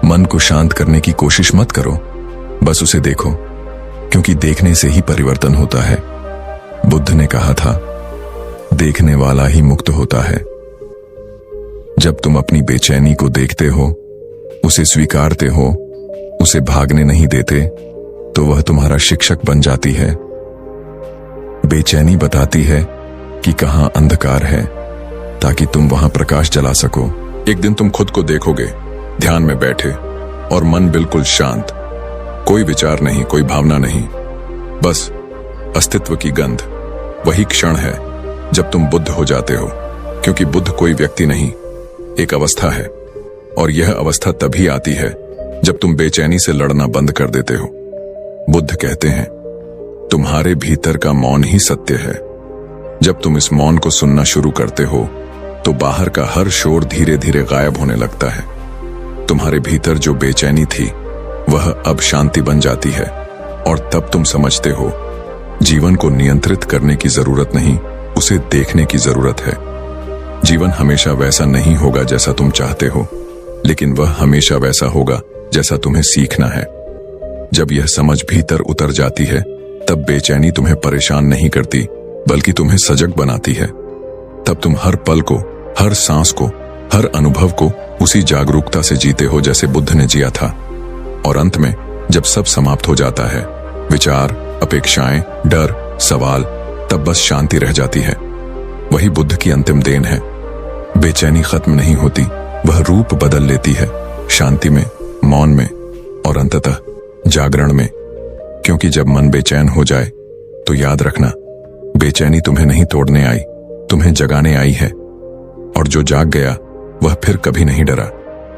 मन को शांत करने की कोशिश मत करो, बस उसे देखो, क्योंकि देखने से ही परिवर्तन होता है। बुद्ध ने कहा था, देखने वाला ही मुक्त होता है। जब तुम अपनी बेचैनी को देखते हो, उसे स्वीकारते हो, उसे भागने नहीं देते, तो वह तुम्हारा शिक्षक बन जाती है। बेचैनी बताती है कि कहां अंधकार है, ताकि तुम वहां प्रकाश जला सको। एक दिन तुम खुद को देखोगे, ध्यान में बैठे और मन बिल्कुल शांत, कोई विचार नहीं, कोई भावना नहीं, बस अस्तित्व की गंध। वही क्षण है जब तुम बुद्ध हो जाते हो, क्योंकि बुद्ध कोई व्यक्ति नहीं, एक अवस्था है। और यह अवस्था तभी आती है जब तुम बेचैनी से लड़ना बंद कर देते हो। बुद्ध कहते हैं, तुम्हारे भीतर का मौन ही सत्य है। जब तुम इस मौन को सुनना शुरू करते हो, तो बाहर का हर शोर धीरे धीरे गायब होने लगता है। तुम्हारे भीतर जो बेचैनी थी, वह अब शांति बन जाती है। और तब तुम समझते हो, जीवन को नियंत्रित करने की जरूरत नहीं, उसे देखने की जरूरत है। जीवन हमेशा वैसा नहीं होगा जैसा तुम चाहते हो, लेकिन वह हमेशा वैसा होगा जैसा तुम्हें सीखना है। जब यह समझ भीतर उतर जाती है, तब बेचैनी तुम्हें परेशान नहीं करती, बल्कि तुम्हें सजग बनाती है। तब तुम हर पल को, हर सांस को, हर अनुभव को उसी जागरूकता से जीते हो जैसे बुद्ध ने जिया था। और अंत में जब सब समाप्त हो जाता है, विचार, अपेक्षाएं, डर, सवाल, तब बस शांति रह जाती है। वही बुद्ध की अंतिम देन है। बेचैनी खत्म नहीं होती, वह रूप बदल लेती है, शांति में, मौन में और अंततः जागरण में। क्योंकि जब मन बेचैन हो जाए, तो याद रखना, बेचैनी तुम्हें नहीं तोड़ने आई, तुम्हें जगाने आई है। और जो जाग गया, वह फिर कभी नहीं डरा,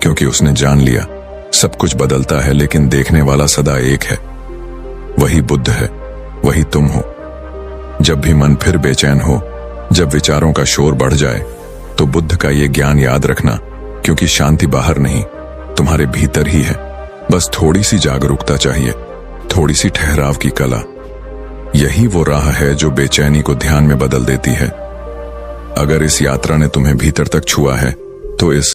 क्योंकि उसने जान लिया, सब कुछ बदलता है, लेकिन देखने वाला सदा एक है। वही बुद्ध है, वही तुम हो। जब भी मन फिर बेचैन हो, जब विचारों का शोर बढ़ जाए, तो बुद्ध का ये ज्ञान याद रखना, क्योंकि शांति बाहर नहीं, तुम्हारे भीतर ही है। बस थोड़ी सी जागरूकता चाहिए, थोड़ी सी ठहराव की कला। यही वो राह है जो बेचैनी को ध्यान में बदल देती है। अगर इस यात्रा ने तुम्हें भीतर तक छुआ है, तो इस